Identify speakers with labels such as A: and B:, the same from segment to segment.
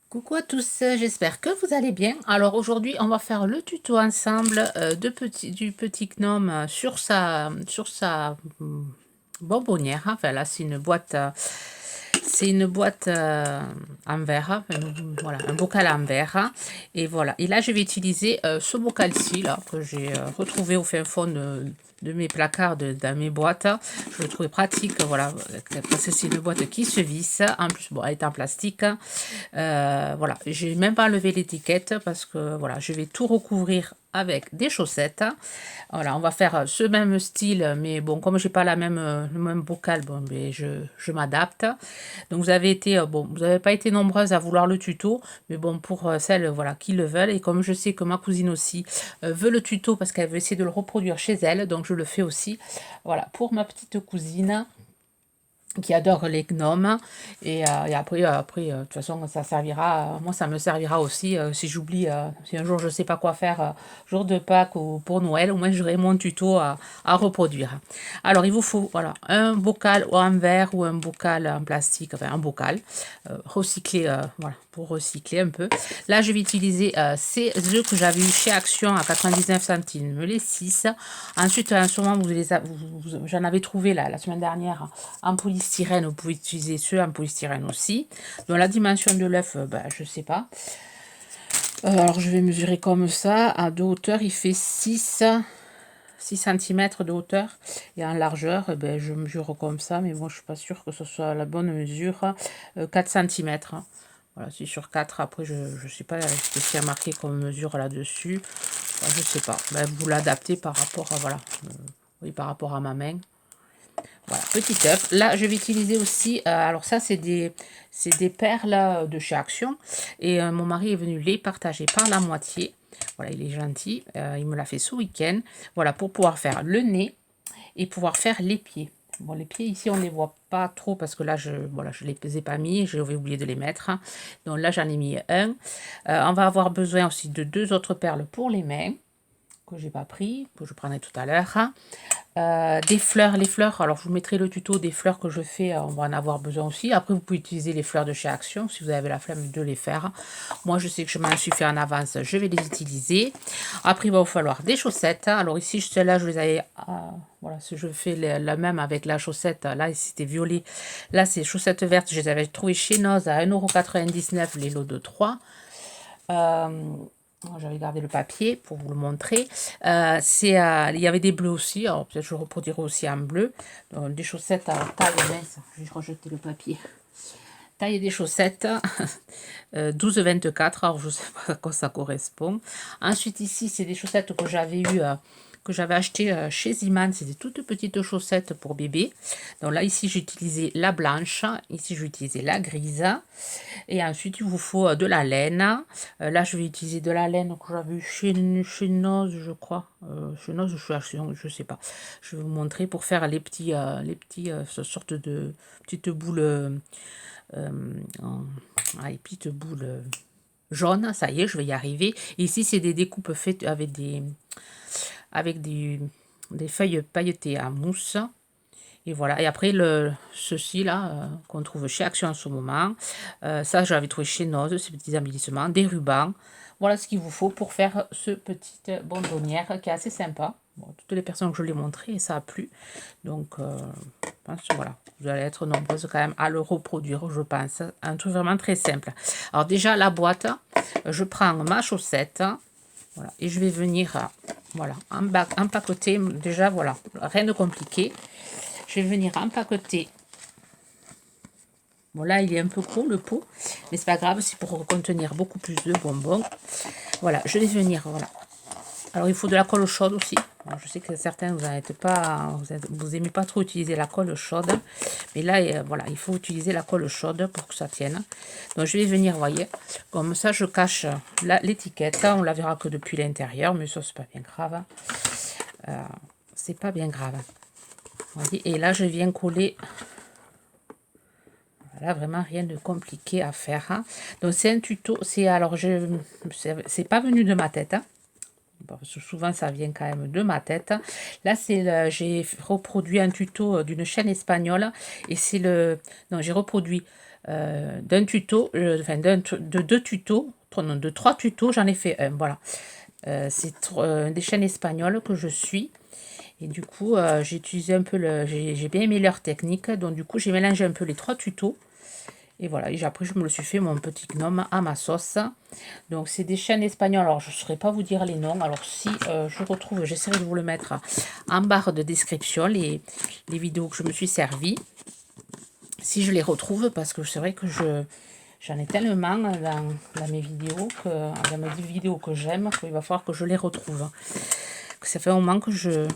A: Coucou à tous, j'espère que vous allez bien. Alors aujourd'hui, on va faire le tuto ensemble du petit gnome sur sa bonbonnière. Enfin là, c'est une boîte en verre, voilà, un bocal en verre. Et voilà. Et là, je vais utiliser ce bocal-ci là que j'ai retrouvé au fin fond de mes placards, dans mes boîtes. Je le trouvais pratique, voilà, parce que c'est une boîte qui se visse. En plus, bon, elle est en plastique. Voilà, j'ai même pas enlevé l'étiquette parce que voilà, je vais tout recouvrir avec des chaussettes. Voilà, on va faire ce même style, mais bon, comme j'ai pas le même bocal, bon, mais je m'adapte. Donc vous avez été, bon, vous n'avez pas été nombreuses à vouloir le tuto, mais bon, pour celles, voilà, qui le veulent, et comme je sais que ma cousine aussi veut le tuto parce qu'elle veut essayer de le reproduire chez elle, donc je le fais aussi. Voilà, pour ma petite cousine qui adore les gnomes. Et après, de toute façon, ça servira, moi, ça me servira aussi si j'oublie, si un jour je sais pas quoi faire, jour de Pâques ou pour Noël, au moins j'aurai mon tuto à reproduire. Alors, il vous faut, voilà, un bocal en verre ou un bocal en plastique, enfin un bocal, recyclé, voilà, pour recycler un peu. Là, je vais utiliser ces œufs que j'avais eu chez Action à 99 centimes, les 6. Ensuite, en ce moment, j'en avais trouvé la semaine dernière en polystyrène. Vous pouvez utiliser ceux en polystyrène aussi. Donc, la dimension de l'œuf, ben, je ne sais pas. Alors, je vais mesurer comme ça. À de hauteur, il fait 6 cm de hauteur. Et en largeur, ben, je mesure comme ça. Mais moi, je ne suis pas sûre que ce soit la bonne mesure. 4 cm. Voilà, c'est sur 4. Après, je ne sais pas ce qu'il y a marqué comme mesure là-dessus. Enfin, je ne sais pas. Ben, vous l'adaptez par rapport à, voilà, oui, par rapport à ma main. Voilà, petit œuf. Là, je vais utiliser aussi, alors ça, c'est des perles de chez Action. Et mon mari est venu les partager par la moitié. Voilà, il est gentil. Il me l'a fait ce week-end. Voilà, pour pouvoir faire le nez et pouvoir faire les pieds. Bon, les pieds, ici, on ne les voit pas trop parce que là, voilà, je ne les ai pas mis. J'ai oublié de les mettre. Donc là, j'en ai mis un. On va avoir besoin aussi de 2 autres perles pour les mains que j'ai pas pris, que je prendrai tout à l'heure. Des fleurs, les fleurs, alors je vous mettrai le tuto des fleurs que je fais, on va en avoir besoin aussi. Après, vous pouvez utiliser les fleurs de chez Action si vous avez la flemme de les faire. Moi, je sais que je m'en suis fait en avance, je vais les utiliser. Après, il va vous falloir des chaussettes. Alors ici, celles-là, je les avais, voilà, je fais la même avec la chaussette. Là, c'était violet. Là, c'est chaussettes vertes, je les avais trouvées chez Noz à 1,99 € les lots de 3. J'avais gardé le papier pour vous le montrer. Il y avait des bleus aussi. Alors peut-être je reproduirai aussi en bleu. Donc, des chaussettes à taille mince. Je vais rejeter le papier. Taille des chaussettes 12,24. Alors je ne sais pas à quoi ça correspond. Ensuite ici c'est des chaussettes que j'avais eu. Que j'avais acheté chez Ziman, c'est des toutes petites chaussettes pour bébé. Donc là, ici, j'ai utilisé la blanche, ici, j'ai utilisé la grise. Et ensuite, il vous faut de la laine. Là, je vais utiliser de la laine que j'avais chez Noz, je crois. Chez Noz ou chez Action, je ne sais pas. Je vais vous montrer pour faire ce sorte de petites boules, les petites boules jaunes. Ça y est, je vais y arriver. Et ici, c'est des découpes faites avec des feuilles pailletées à mousse. Et voilà. Et après, ceci là, qu'on trouve chez Action en ce moment. Ça, j'avais trouvé chez Noz, ces petits embellissements, des rubans. Voilà ce qu'il vous faut pour faire ce petite bonbonnière qui est assez sympa. Bon, toutes les personnes que je l'ai montré, ça a plu. Donc, je pense que voilà, vous allez être nombreuses quand même à le reproduire, je pense. Un truc vraiment très simple. Alors déjà, la boîte, je prends ma chaussette. Voilà, et je vais venir, voilà, empaqueter. Déjà, voilà, rien de compliqué. Je vais venir empaqueter. Bon, là, il est un peu gros, le pot. Mais c'est pas grave, c'est pour contenir beaucoup plus de bonbons. Voilà, je vais venir, voilà. Alors, il faut de la colle chaude aussi. Alors, je sais que certains, vous n'êtes pas, vous aimez pas trop utiliser la colle chaude. Mais là, voilà, il faut utiliser la colle chaude pour que ça tienne. Donc, je vais venir, vous voyez, comme ça, je cache l'étiquette. On la verra que depuis l'intérieur, mais ça, c'est pas bien grave. C'est pas bien grave. Voyez, et là, je viens coller. Voilà, vraiment rien de compliqué à faire. Hein. Donc, c'est un tuto. C'est pas venu de ma tête. Hein. Bon, souvent, ça vient quand même de ma tête. Là, j'ai reproduit un tuto d'une chaîne espagnole. Et c'est le. Non, j'ai reproduit d'un tuto, enfin de deux tutos, non, de 3 tutos, j'en ai fait un, voilà. C'est des chaînes espagnoles que je suis. Et du coup, j'ai utilisé un peu j'ai bien aimé leur technique. Donc du coup, j'ai mélangé un peu les 3 tutos. Et voilà, et après, je me le suis fait mon petit gnome à ma sauce. Donc, c'est des chaînes espagnoles. Alors, je ne saurais pas vous dire les noms. Alors, si je retrouve, j'essaierai de vous le mettre en barre de description, les vidéos que je me suis servi. Si je les retrouve, parce que c'est vrai que j'en ai tellement dans mes vidéos, dans mes vidéos que j'aime, qu'il va falloir que je les retrouve. Que ça fait un moment que je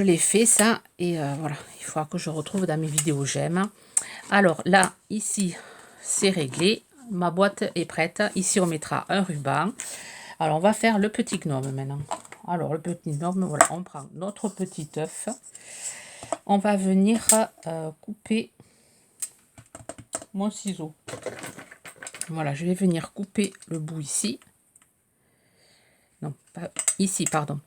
A: l'ai fait, ça. Et voilà, il faudra que je retrouve dans mes vidéos j'aime. Alors là, ici, c'est réglé. Ma boîte est prête. Ici, on mettra un ruban. Alors, on va faire le petit gnome maintenant. Alors, le petit gnome, voilà, on prend notre petit œuf. On va venir couper mon ciseau. Voilà, je vais venir couper le bout ici. Non, pas ici, pardon.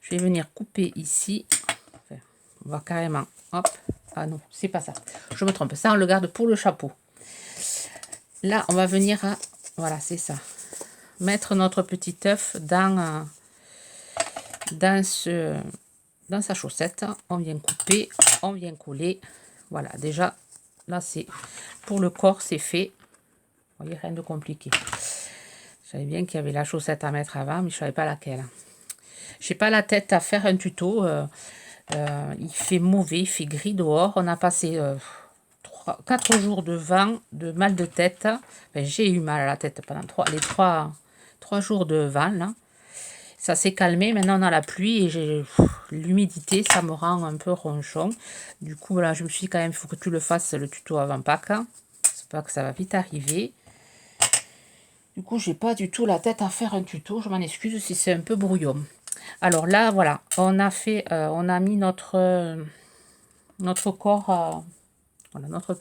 A: Je vais venir couper ici. Enfin, on va carrément, hop. Ah non, c'est pas ça. Je me trompe. Ça, on le garde pour le chapeau. Là, on va venir voilà, c'est ça. Mettre notre petit œuf dans sa chaussette. On vient couper, on vient coller. Voilà, déjà, là, c'est pour le corps, c'est fait. Vous voyez, rien de compliqué. Je savais bien qu'il y avait la chaussette à mettre avant, mais je ne savais pas laquelle. Je n'ai pas la tête à faire un tuto. Il fait mauvais, il fait gris dehors. On a passé 4 jours de vent, de mal de tête. Enfin, j'ai eu mal à la tête pendant 3 jours de vent, là. Ça s'est calmé, maintenant on a la pluie et l'humidité, ça me rend un peu ronchon. Du coup, voilà, je me suis dit quand même, il faut que tu le fasses le tuto avant Pâques. C'est pas que ça va vite arriver. Du coup, j'ai pas du tout la tête à faire un tuto. Je m'en excuse si c'est un peu brouillon. Alors là, voilà, on a mis notre corps, voilà, notre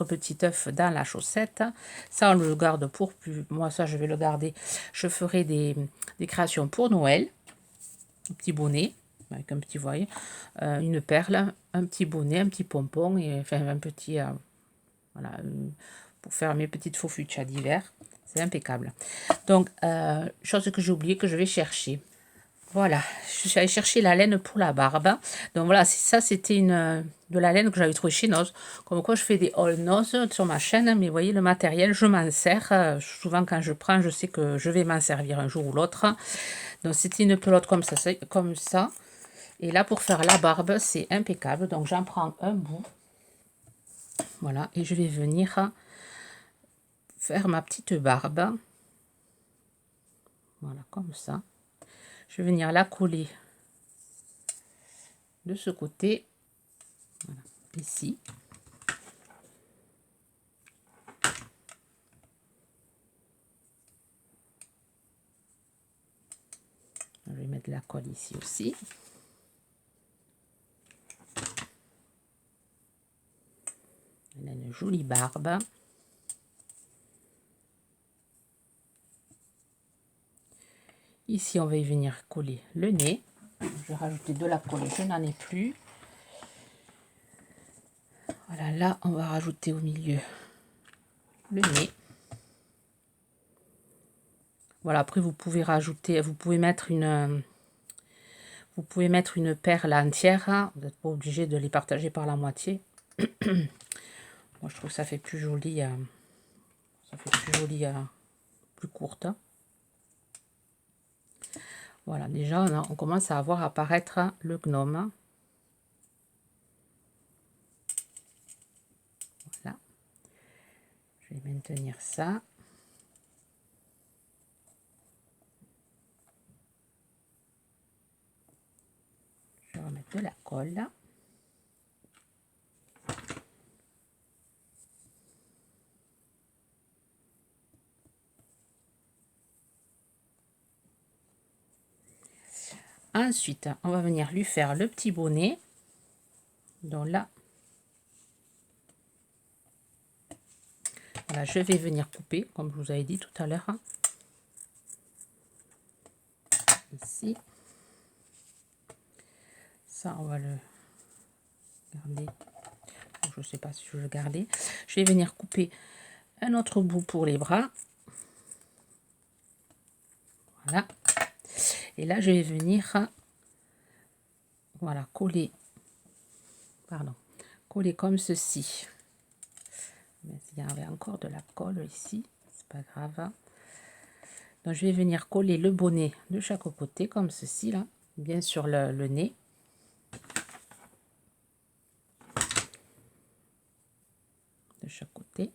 A: petit œuf dans la chaussette. Ça, on le garde pour plus. Moi, ça, je vais le garder. Je ferai des créations pour Noël. Un petit bonnet avec un petit, voyez, une perle, un petit bonnet, un petit pompon et enfin un petit, voilà, pour faire mes petites faux fuchsias d'hiver. C'est impeccable. Donc, chose que j'ai oublié que je vais chercher. Voilà, je suis allée chercher la laine pour la barbe. Donc voilà, ça c'était de la laine que j'avais trouvée chez Noz. Comme quoi je fais des haul Noz sur ma chaîne, mais vous voyez le matériel, je m'en sers. Souvent quand je prends, je sais que je vais m'en servir un jour ou l'autre. Donc c'était une pelote comme ça, comme ça. Et là pour faire la barbe, c'est impeccable. Donc j'en prends un bout. Voilà, et je vais venir faire ma petite barbe. Voilà, comme ça. Je vais venir la coller de ce côté, voilà, ici. Je vais mettre la colle ici aussi. Elle a une jolie barbe. Ici, on va y venir coller le nez. Je vais rajouter de la colle, je n'en ai plus. Voilà, là, on va rajouter au milieu le nez. Voilà, après, vous pouvez rajouter, vous pouvez mettre une perle entière. Vous n'êtes pas obligé de les partager par la moitié. Moi, je trouve que ça fait plus joli, plus courte. Voilà, déjà, on commence à voir apparaître le gnome. Voilà. Je vais maintenir ça. Je vais remettre de la colle. Ensuite, on va venir lui faire le petit bonnet. Donc là, voilà, je vais venir couper, comme je vous avais dit tout à l'heure. Ici. Ça, on va le garder. je ne sais pas si je veux le garder. Je vais venir couper un autre bout pour les bras. Voilà. Et là, je vais venir, voilà, coller, pardon, coller comme ceci. Mais il y avait encore de la colle ici, c'est pas grave. Donc, je vais venir coller le bonnet de chaque côté, comme ceci, là, bien sur le nez. De chaque côté.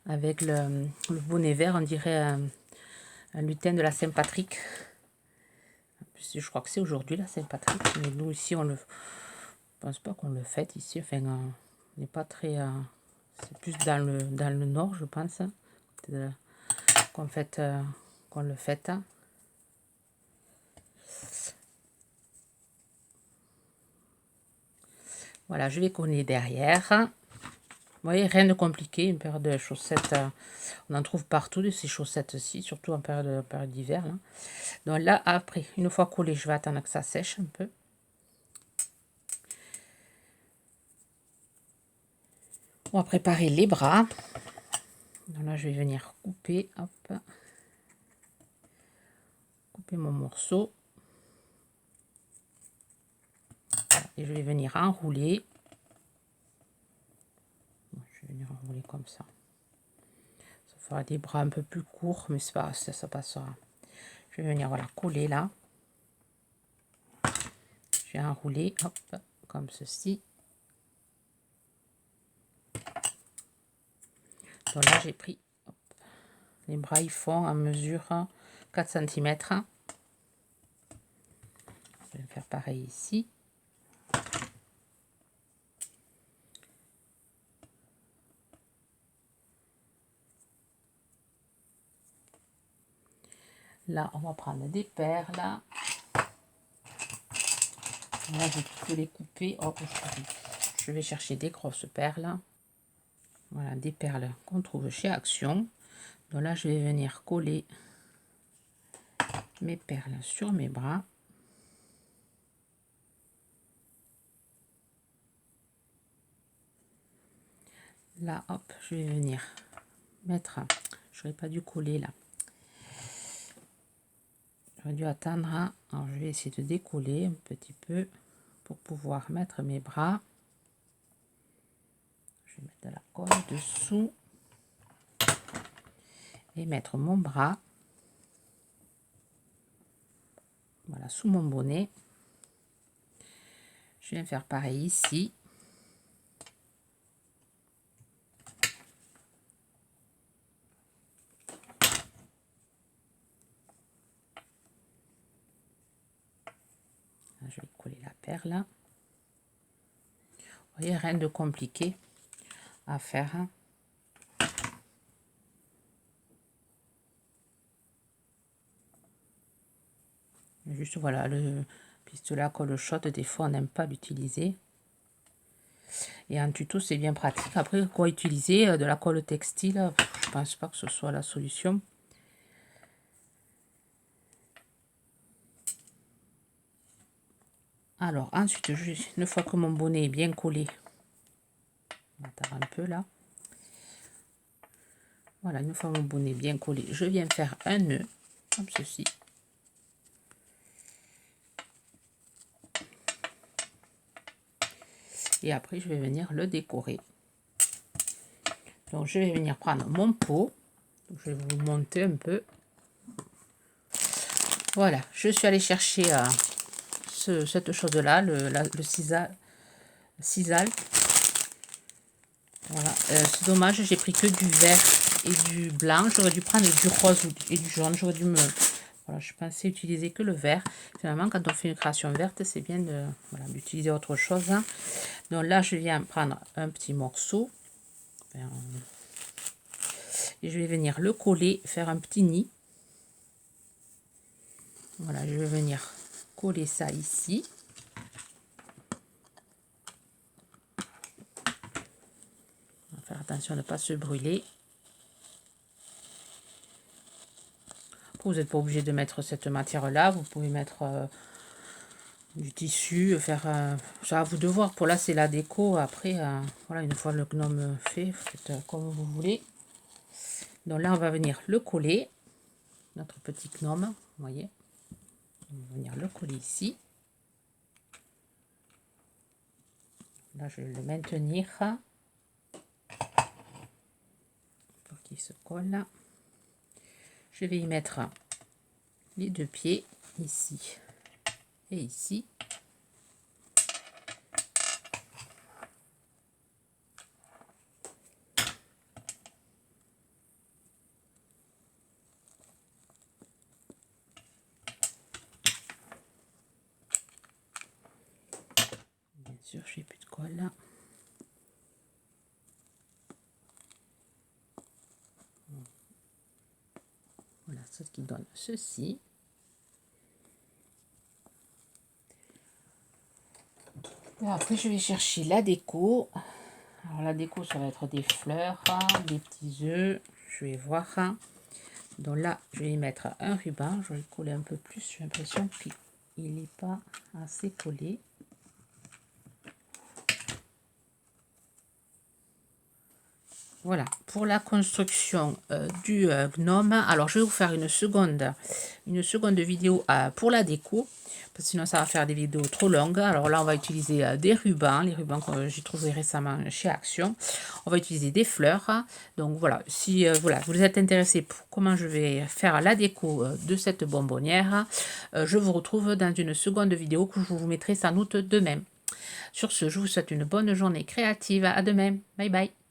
A: Avec le bonnet vert, on dirait un lutin de la Saint-Patrick. Je crois que c'est aujourd'hui la Saint-Patrick, mais nous ici on le, je pense pas qu'on le fête ici. Enfin, on n'est pas très, c'est plus dans le nord, je pense, qu'on fête, qu'on le fête. Voilà, je vais coller derrière. Vous voyez, rien de compliqué, une paire de chaussettes, on en trouve partout de ces chaussettes-ci, surtout en période d'hiver. Donc là, après, une fois collé, je vais attendre que ça sèche un peu. On va préparer les bras. Donc là, je vais venir couper, hop, couper mon morceau. Et je vais venir enrouler. Je vais venir enrouler comme ça. Ça fera des bras un peu plus courts, mais c'est pas, ça passera. Je vais venir, voilà, coller là. Je vais enrouler, hop, comme ceci. Donc là, j'ai pris, hop, les bras, ils font en mesure 4 cm. Je vais faire pareil ici. Là, on va prendre des perles. Là, je peux les couper. Oh, je vais chercher des grosses perles. Voilà, des perles qu'on trouve chez Action. Donc là, je vais venir coller mes perles sur mes bras. Là, hop, je vais venir mettre. Je n'aurais pas dû coller là. J'aurais dû attendre. Alors, je vais essayer de décoller un petit peu pour pouvoir mettre mes bras. Je vais mettre de la colle dessous et mettre mon bras. Voilà, sous mon bonnet. Je viens faire pareil ici. Je vais coller la perle. Vous voyez, rien de compliqué à faire. Juste voilà, le pistolet à colle chaude, des fois on n'aime pas l'utiliser. Et en tuto, c'est bien pratique. Après, quoi utiliser de la colle textile, je pense pas que ce soit la solution. Alors, ensuite, une fois que mon bonnet est bien collé, on va attendre un peu là. Voilà, une fois mon bonnet bien collé, je viens faire un nœud, comme ceci. Et après, je vais venir le décorer. Donc, je vais venir prendre mon pot. Donc, je vais vous monter un peu. Voilà, je suis allée chercher cette chose-là, le sisal. Voilà, c'est dommage, j'ai pris que du vert et du blanc. J'aurais dû prendre du rose et du jaune. J'aurais dû me... Voilà, je pensais utiliser que le vert. Finalement, quand on fait une création verte, c'est bien de voilà, d'utiliser autre chose. Donc là, je viens prendre un petit morceau. Et je vais venir le coller, faire un petit nid. Voilà, je vais venir coller ça ici. On va faire attention de ne pas se brûler. Vous n'êtes pas obligé de mettre cette matière là, vous pouvez mettre du tissu, faire ça à vous de voir. Pour là, c'est la déco. Après, voilà, une fois le gnome fait, faites comme vous voulez. Donc là, on va venir le coller, notre petit gnome, vous voyez. On va venir le coller ici. Là, je vais le maintenir pour qu'il se colle. Je vais y mettre les deux pieds, ici et ici. Bien sûr, je n'ai plus de colle. Voilà, ce qui donne ceci. Et après, je vais chercher la déco. Alors, la déco, ça va être des fleurs, des petits œufs. Je vais voir. Donc là, je vais y mettre un ruban. Je vais le coller un peu plus. J'ai l'impression qu'il n'est pas assez collé. Voilà, pour la construction du gnome. Alors, je vais vous faire une seconde vidéo pour la déco. Parce que sinon, ça va faire des vidéos trop longues. Alors là, on va utiliser des rubans. Les rubans que j'ai trouvés récemment chez Action. On va utiliser des fleurs. Donc voilà, si voilà, vous êtes intéressé pour comment je vais faire la déco de cette bonbonnière, je vous retrouve dans une seconde vidéo que je vous mettrai sans doute demain. Sur ce, je vous souhaite une bonne journée créative. À demain. Bye bye.